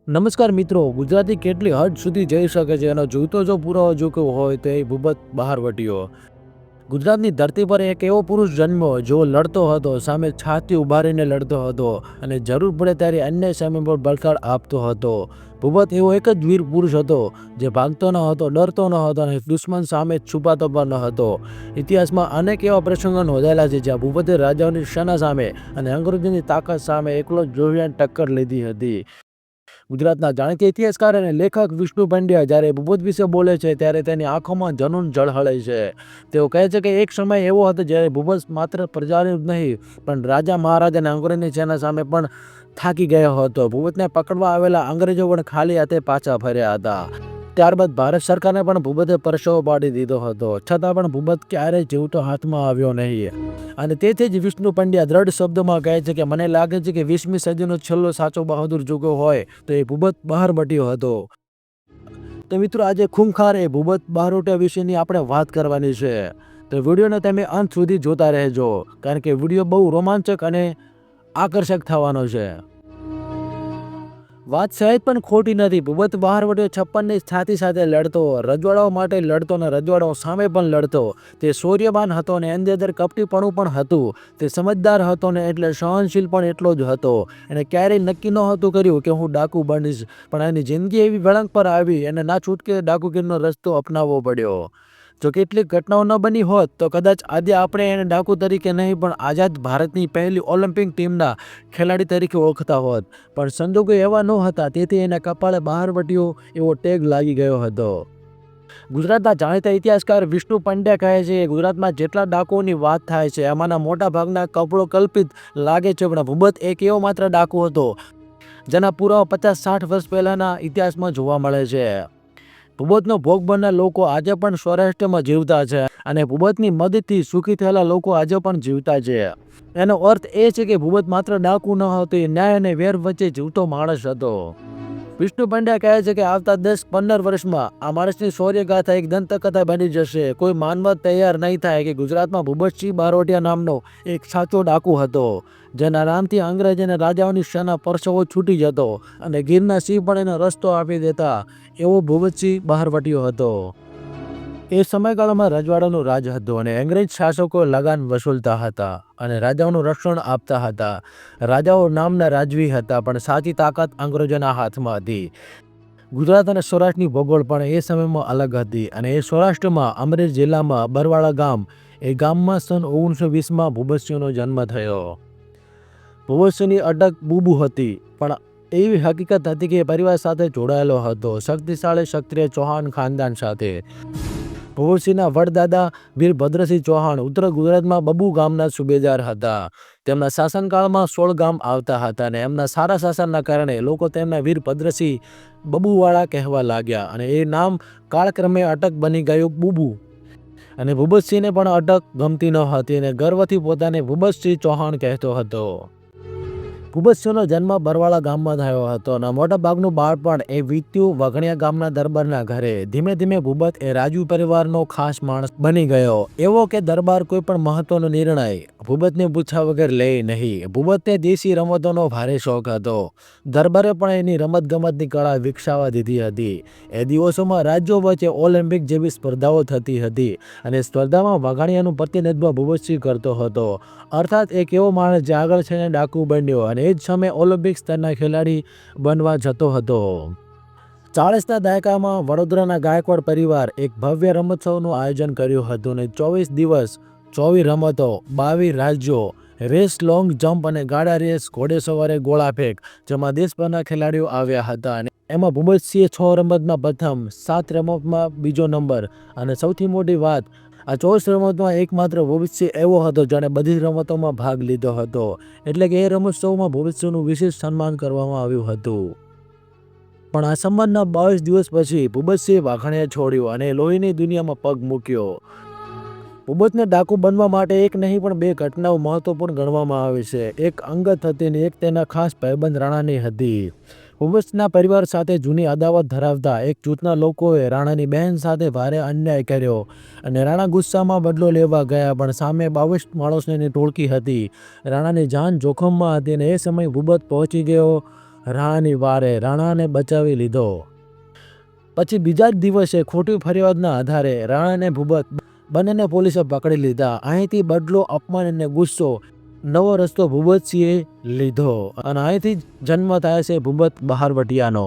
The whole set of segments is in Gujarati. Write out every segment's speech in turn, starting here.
નમસ્કાર મિત્રો, ગુજરાતી કેટલી હદ સુધી જઈ શકે છે એનો જોઈતો જો પુરાવો જોતો હોય તો એ ભૂપત બહારવટીયો. ગુજરાતની ધરતી પર એક એવો પુરુષ જન્મ્યો જેઓ લડતો હતો, સામે છાતી ઉભારીને લડતો હતો અને જરૂર પડે ત્યારે અન્ય સામે પણ બળકાર આપતો હતો. ભૂપત એવો એક જ વીર પુરુષ હતો જે ભાગતો ન હતો, ડરતો ન હતો અને દુશ્મન સામે છુપાતો પણ ન હતો. ઇતિહાસમાં અનેક એવા પ્રસંગો નોંધાયેલા છે જ્યાં ભૂપતે રાજાઓની સેના સામે અને અંગ્રેજોની તાકાત સામે એકલો જોઈને ટક્કર લીધી હતી. ગુજરાતના જાણીતા ઇતિહાસકાર અને લેખક વિષ્ણુ પંડ્યા જ્યારે ભૂપત વિશે બોલે છે ત્યારે તેની આંખોમાં જનૂન ઝળહળે છે. તેઓ કહે છે કે એક સમય એવો હતો જ્યારે ભૂપત માત્ર પ્રજાનું જ નહીં પણ રાજા, મહારાજા અને અંગ્રેજની સેના સામે પણ થાકી ગયો હતો. ભૂપતને પકડવા આવેલા અંગ્રેજો પણ ખાલી હાથે પાછા ફર્યા હતા. ત્યારબાદ ભારત સરકારને પણ ભૂપતે પરસેવો પાડી દીધો હતો, છતાં પણ ભૂપત ક્યારેય જીવતો હાથમાં આવ્યો નહીં. અને તેથી જ વિષ્ણુ પંડ્યા દ્રઢ શબ્દોમાં કહે છે કે મને લાગે છે કે 20મી સદીનો છેલ્લો સાચો બહાદુર જો હોય તો એ ભૂપત બહારવટીયો હતો. તો મિત્રો, આજે ખૂંખાર એ ભૂપત બહારવટીયા વિશેની આપણે વાત કરવાની છે. તો વિડીયોને તમે અંત સુધી જોતા રહેજો, કારણ કે વિડીયો બહુ રોમાંચક અને આકર્ષક થવાનો છે. વાત સહેજ પણ ખોટી નથી. ભૂપત બહારવટીયો 56ની છાતી સાથે લડતો, રજવાડાઓ માટે લડતો અને રજવાડાઓ સામે પણ લડતો. તે શૌર્યવાન હતો અને એની અંદર કપટીપણું પણ હતું. તે સમજદાર હતો ને એટલે સહનશીલ પણ એટલો જ હતો. એને ક્યારેય નક્કી નહોતું કર્યું કે હું ડાકુ બનીશ, પણ એની જિંદગી એવી વળાંક પર આવી એને ના છૂટકે ડાકુગીરીનો રસ્તો અપનાવવો પડ્યો. જો કેટલીક ઘટનાઓ ન બની હોત તો કદાચ આજે આપણે એને ડાકુ તરીકે નહીં પણ આઝાદ ભારતની પહેલી ઓલિમ્પિક ટીમના ખેલાડી તરીકે ઓળખતા હોત. પણ સંજોગો એવા ન હતા, તેથી એના કપાળે બહારવટીયો એવો ટેગ લાગી ગયો હતો. ગુજરાતના જાણીતા ઇતિહાસકાર વિષ્ણુ પંડ્યા કહે છે કે ગુજરાતમાં જેટલા ડાકુઓની વાત થાય છે એમાંના મોટા ભાગના કપડો કલ્પિત લાગે છે, પણ ભૂપત એક એવો માત્ર ડાકુ હતો જેના પુરાવા 50-60 વર્ષ પહેલાના ઇતિહાસમાં જોવા મળે છે. ભૂપતનો ભોગ બનનાર લોકો આજે પણ સૌરાષ્ટ્રમાં જીવતા છે અને ભૂપતની મદદથી સુખી થયેલા લોકો આજે પણ જીવતા છે. એનો અર્થ એ છે કે ભૂપત માત્ર ડાકુ ન હતો, એ ન્યાય અને વેર વચ્ચે જીવતો માણસ હતો. વિષ્ણુ પંડ્યા કહે છે કે આવતા 10-15 વર્ષમાં આ માણસની શૌર્યગાથા એક દંતકથા બની જશે. કોઈ માનવા તૈયાર નહીં થાય કે ગુજરાતમાં ભૂપતસિંહ બહારવટીયા નામનો એક સાચો ડાકુ હતો, જેના નામથી અંગ્રેજ અને રાજાઓની સેના પરસેવો છૂટી જતો અને ગીરના સિંહ પણ એનો રસ્તો આપી દેતા. એવો ભૂપતસિંહ બહારવટીયો હતો. એ સમયગાળામાં રજવાડાનું રાજ હતું અને અંગ્રેજ શાસકો લગાન વસૂલતા હતા અને રાજાઓનું રક્ષણ આપતા હતા. રાજાઓ નામના રાજવી હતા, પણ સાચી તાકાત અંગ્રેજોના હાથમાં હતી. ગુજરાત અને સૌરાષ્ટ્રની ભૂગોળ પણ એ સમયમાં અલગ હતી અને એ સૌરાષ્ટ્રમાં અમરેલી જિલ્લામાં બરવાળા ગામ, એ ગામમાં સન 1920માં ભૂપતસિંહનો જન્મ થયો. ભૂપતસિંહની અટક બુબુ હતી, પણ એવી હકીકત હતી કે પરિવાર સાથે જોડાયેલો હતો, શક્તિશાળી ક્ષત્રિય ચૌહાણ ખાનદાન સાથે. ભૂપતસિંહના વડદાદા વીરભદ્રસિંહ ચૌહાણ ઉત્તર ગુજરાતમાં બબુ ગામના સુબેદાર હતા. તેમના શાસનકાળમાં 16 ગામ આવતા હતા અને એમના સારા શાસનના કારણે લોકો તેમને વીરભદ્રસિંહ બબુવાળા કહેવા લાગ્યા અને એ નામ કાળક્રમે અટક બની ગયું બુબુ. અને ભૂપતસિંહને પણ અટક ગમતી ન હતી અને ગર્વથી પોતાને ભૂપતસિંહ ચૌહાણ કહેતો હતો. ભૂપતસિંહનો જન્મ બરવાળા ગામમાં થયો હતો અને મોટા ભાગનું બાળપણ એ વીત્યું વઘણિયા ગામના દરબારના ઘરે. ધીમે ધીમે ભૂપત એ રાજવી પરિવારનો ખાસ માણસ બની ગયો, એવો કે દરબાર કોઈ પણ મહત્વનો નિર્ણય ભૂપતને પૂછ્યા વગર લે નહીં. ભૂપતને દેશી રમતોનો ભારે શોખ હતો. દરબારે પણ એની રમતગમતની કળા વિકસાવવા દીધી હતી. એ દિવસોમાં રાજ્યો વચ્ચે ઓલિમ્પિક જેવી સ્પર્ધાઓ થતી હતી અને સ્પર્ધામાં વઘાણિયાનું પ્રતિનિધિત્વ ભૂપતસિંહ કરતો હતો. અર્થાત એક એવો માણસ જે આગળ થઈને ડાકુ બન્યો અને એ જ સમયે ઓલિમ્પિક સ્તરના ખેલાડી બનવા જતો હતો. 40ના દાયકામાં વડોદરાના ગાયકવાડ પરિવાર એક ભવ્ય રમોત્સવનું આયોજન કર્યું હતું અને 24 દિવસ 24 રમતો, 22 રાજ્યો, રેસ, લોંગ જમ્પ અને ગાડા રેસ, ઘોડેસવારી, ગોળાફેંક, જેમાં દેશભરના ખેલાડીઓ આવ્યા હતા અને એમાં ભૂપતસિંહે 6 રમતમાં પ્રથમ, 7 રમતમાં બીજો નંબર અને સૌથી મોટી વાત, આ 24 રમતમાં એકમાત્ર ભૂપતસિંહ એવો હતો જેણે બધી રમતોમાં ભાગ લીધો હતો. એટલે કે એ રમોત્સવમાં ભૂપતસિંહનું વિશેષ સન્માન કરવામાં આવ્યું હતું. પણ આ સન્માનના 22 દિવસ પછી ભૂપતસિંહે વાઘણિયા છોડ્યું અને લોહીની દુનિયામાં પગ મૂક્યો. ભૂપતને ડાકુ બનવા માટે એક નહીં પણ 2 ઘટનાઓ મહત્વપૂર્ણ ગણવામાં આવે છે. એક અંગત હતી અને એક તેના ખાસ ભાઈબંધ રાણાની હતી. ભૂપતના પરિવાર સાથે જૂની અદાવત ધરાવતા એક જૂથના લોકોએ રાણાની બહેન સાથે ભારે અન્યાય કર્યો અને રાણા ગુસ્સામાં બદલો લેવા ગયા, પણ સામે 22 માણસોની ટોળકી હતી. રાણાની જાન જોખમમાં હતી અને એ સમયે ભૂપત પહોંચી ગયો રાણાની વારે રાણાને બચાવી લીધો. પછી બીજા જ દિવસે ખોટી ફરિયાદના આધારે રાણા અને ભૂપત બંનેને પોલીસે પકડી લીધા. અહીંથી બદલો, અપમાન અને ગુસ્સો નવો રસ્તો ભૂપતસિંહે લીધો અને અહીંથી જન્મ થાય છે ભૂપત બહારવટિયાનો.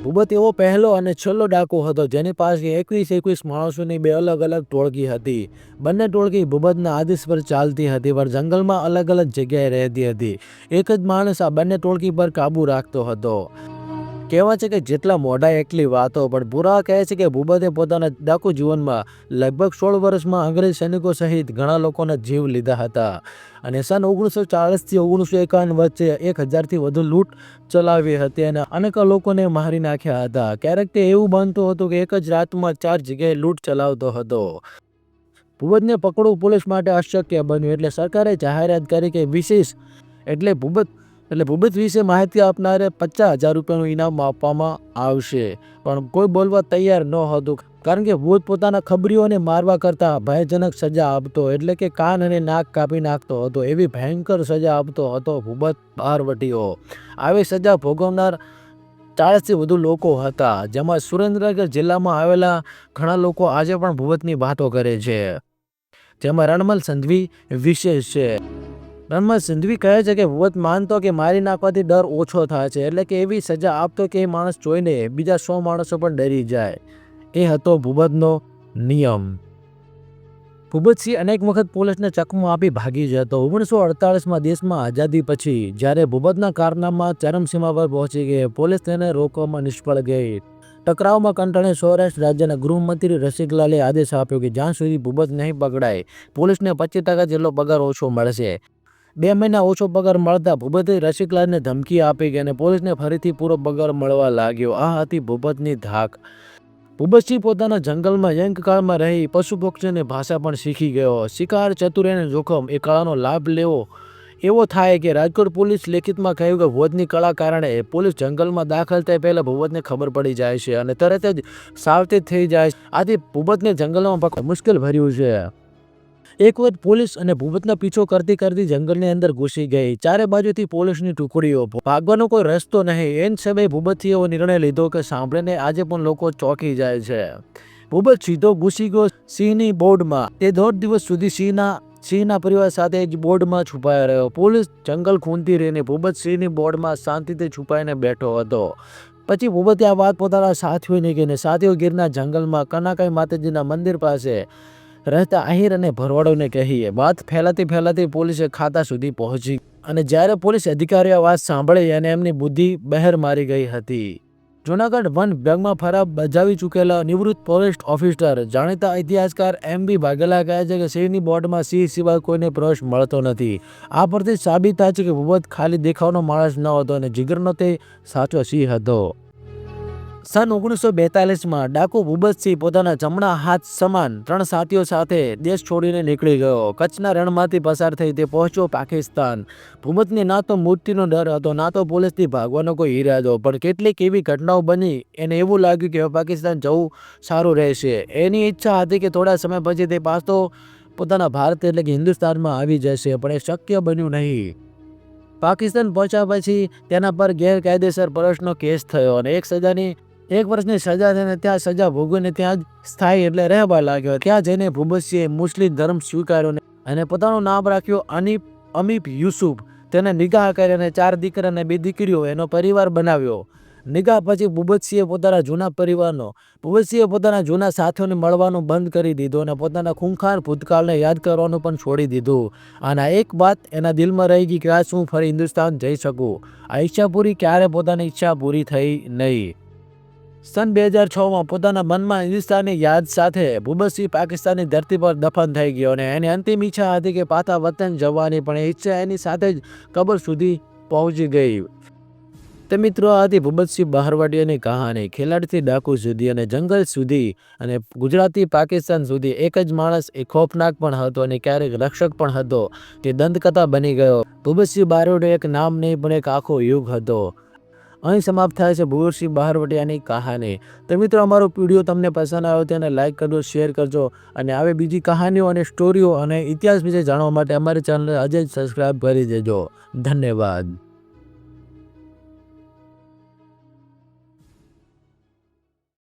ભૂપત એવો પહેલો અને છેલ્લો ડાકુ હતો જેની પાસે 21 માણસોની 2 અલગ અલગ ટોળકી હતી. બંને ટોળકી ભૂપતના આદેશ પર ચાલતી હતી, પણ જંગલમાં અલગ અલગ જગ્યાએ રહેતી હતી. એક જ માણસ આ બંને ટોળકી પર કાબુ રાખતો હતો. કહેવાય છે કે જેટલા મોઢા એટલી વાતો, પણ પુરાવા કહે છે કે ભૂપતે પોતાના ડાકુ જીવનમાં લગભગ 16 વર્ષમાં અંગ્રેજ સૈનિકો સહિત ઘણા લોકોના જીવ લીધા હતા અને સન 1940 થી 1951 વચ્ચે 1000થી વધુ લૂંટ ચલાવી હતી અને અનેક લોકોને મારી નાખ્યા હતા. ક્યારેક તે એવું બનતું હતું કે એક જ રાતમાં 4 જગ્યાએ લૂંટ ચલાવતો હતો. ભૂપતને પકડવું પોલીસ માટે અશક્ય બન્યું, એટલે સરકારે જાહેરાત કરી કે ભૂપત વિશે માહિતી આપનારે 50,000 રૂપિયાનું ઇનામ આપવામાં આવશે. પણ કોઈ બોલવા તૈયાર ન હતું, કારણ કે ભૂપત પોતાના ખબરીઓને મારવા કરતાં ભયજનક સજા આપતો, એટલે કે કાન અને નાક કાપી નાખતો હતો. એવી ભયંકર સજા આપતો હતો ભૂપત બહારવટીયો. આવી સજા ભોગવનાર 40થી વધુ લોકો હતા, જેમાં સુરેન્દ્રનગર જિલ્લામાં આવેલા ઘણા લોકો આજે પણ ભૂપતની વાતો કરે છે. જેમાં રણમલ સંધવી વિશેષ છે. રણમલ સંધવી કહે છે કે ભૂપત માનતો કે મારી નાખવાથી ડર ઓછો થાય છે, એટલે કે એવી સજા આપતો કે એ માણસ જોઈને બીજા 100 માણસો પણ ડરી જાય. એ હતો ભૂપતનો નિયમ. ભૂપતસિંહ અનેક વખત પોલીસને ચકમો આપી ભાગી જતો. 1948માં દેશમાં આઝાદી પછી જ્યારે ભૂપતના કારનામા ચરમસીમા પર પહોંચી ગઈ, પોલીસ તેને રોકવામાં નિષ્ફળ ગઈ. ટકરાવમાં કંટાળે સૌરાષ્ટ્ર રાજ્યના ગૃહમંત્રી રસિકલાલે આદેશ આપ્યો કે જ્યાં સુધી ભૂપત નહીં પકડાય, પોલીસને 25% જેટલો પગાર ઓછો મળશે. 2 મહિના ઓછો પગાર મળતા ભૂપતે રસિકલાલને ધમકી આપી કે પોલીસને ફરીથી પૂરો પગાર મળવા લાગ્યો. આ હતી ભૂપતની ધાક. ભૂપતસિંહ પોતાના જંગલમાં યંગકાળમાં રહી પશુ પક્ષીઓની ભાષા પણ શીખી ગયો. શિકાર, ચતુરાઈ અને જોખમ એ કળાનો લાભ લેવો એવો થાય કે રાજકોટ પોલીસ લેખિતમાં કહ્યું કે ભૂપતની કળા કારણે પોલીસ જંગલમાં દાખલ થાય પહેલા ભૂપતને ખબર પડી જાય છે અને તરત જ સાવચેત થઈ જાય છે. આથી ભૂપતને જંગલમાં પકડવું મુશ્કેલ ભર્યું છે. એક વખત પોલીસ અને ભૂપતનો પીછો કરતી કરતી જંગલની અંદર ઘૂસી ગઈ. ચારે બાજુથી પોલીસની ટુકડીઓ, ભાગવાનો કોઈ રસ્તો નહીં. એ સમયે ભૂપતસિંહે એવો નિર્ણય લીધો કે સાંભળીને આજે પણ લોકો ચોંકી જાય છે. ભૂપત સીધો ઘૂસી ગયો સિંહની બોર્ડમાં. તે 1.5 દિવસ સુધી સિંહના પરિવાર સાથે જ બોર્ડમાં છુપાયો રહ્યો. પોલીસ જંગલ ખૂંદતી રહીને ભૂપત સિંહની બોર્ડમાં શાંતિથી છુપાઈને બેઠો હતો. પછી ભૂપતે આ વાત પોતાના સાથીઓને કહીને સાથીઓ ગીરના જંગલમાં કનાકાઈ માતાજીના મંદિર પાસે રહેતા આહિર અને ભરવાડોને કહીએ. વાત ફેલાતી પોલીસે ખાતા સુધી પહોંચી અને જ્યારે પોલીસ અધિકારીઓ વાત સાંભળી અને એમની બુદ્ધિ બહેર મારી ગઈ હતી. જૂનાગઢ વન વિભાગમાં ફરજ બજાવી ચૂકેલા નિવૃત્ત ફોરેસ્ટ ઓફિસર જાણીતા ઇતિહાસકાર MB વાઘેલા કહે છે કે સિંહની બોર્ડમાં સિંહ સિવાય કોઈને પ્રવેશ મળતો નથી. આ પરથી સાબિત થાય છે કે ભૂપત ખાલી દેખાવનો માણસ ન હતો અને જીગરનો તે સાચો સિંહ હતો. સન 1942માં ડાકુ ભૂપતસિંહ પોતાના જમણા હાથ સમાન 3 સાથીઓ સાથે દેશ છોડીને નીકળી ગયો. કચ્છના રણમાંથી પસાર થઈ તે પહોંચ્યો પાકિસ્તાન. ભૂપતને ના તો મૃત્યુનો ડર હતો, ના તો પોલીસથી ભાગવાનો કોઈ ઈરાદો, પણ કેટલીક એવી ઘટનાઓ બની એને એવું લાગ્યું કે પાકિસ્તાન જવું સારું રહેશે. એની ઈચ્છા હતી કે થોડા સમય પછી તે પાછો પોતાના ભારત એટલે કે હિન્દુસ્તાનમાં આવી જશે, પણ એ શક્ય બન્યું નહીં. પાકિસ્તાન પહોંચ્યા પછી તેના પર ગેરકાયદેસર પ્રવેશનો કેસ થયો અને 1 વર્ષની સજા થઈને ત્યાં સજા ભોગવીને ત્યાં જ સ્થાયી એટલે રહેવા લાગ્યો. ત્યાં જઈને ભૂપતસિંહે મુસ્લિમ ધર્મ સ્વીકાર્યો અને પોતાનું નામ રાખ્યું અમીપ યુસુફ. તેને નિગાહ કરી અને 4 દીકરા અને 2 દીકરીઓ એનો પરિવાર બનાવ્યો. નિગાહ પછી ભૂપતસિંહે પોતાના જૂના સાથીઓને મળવાનું બંધ કરી દીધું અને પોતાના ખૂંખાર ભૂતકાળને યાદ કરવાનું પણ છોડી દીધું. અને એક વાત એના દિલમાં રહી ગઈ કે આ શું ફરી હિન્દુસ્તાન જઈ શકું. આ ઈચ્છા પૂરી ક્યારે પોતાની ઈચ્છા પૂરી થઈ નહીં. સન 2006માં પોતાના મનમાં હિન્દુસ્તાનની યાદ સાથે ભૂપતસિંહ પાકિસ્તાનની ધરતી પર દફન થઈ ગયો અને એની અંતિમ ઈચ્છા હતી કે પાછા વતન જવાની, પણ એ ઈચ્છા એની સાથે જ કબર સુધી પહોંચી ગઈ. તો મિત્રો, આ હતી ભૂપતસિંહ બહારવટીયાની કહાની. ખેલાડીથી ડાકુ સુધી અને જંગલ સુધી અને ગુજરાતથી પાકિસ્તાન સુધી એક જ માણસ એ ખોફનાક પણ હતો અને ક્યારેક રક્ષક પણ હતો. તે દંતકથા બની ગયો. ભૂપતસિંહ બહારવટીયો એક નામ નહીં પણ એક આખો યુગ હતો. અહીં સમાપ્ત થાય છે ભૂપતસિંહ બહારવટીયાની કહાની. તો મિત્રો, અમારો વિડીયો તમને પસંદ આવ્યો તેને લાઇક કરજો, શેર કરજો અને આવી બીજી કહાનીઓ અને સ્ટોરીઓ અને ઇતિહાસ વિશે જાણવા માટે અમારી ચેનલને આજે જ સબસ્ક્રાઈબ કરી દેજો. ધન્યવાદ.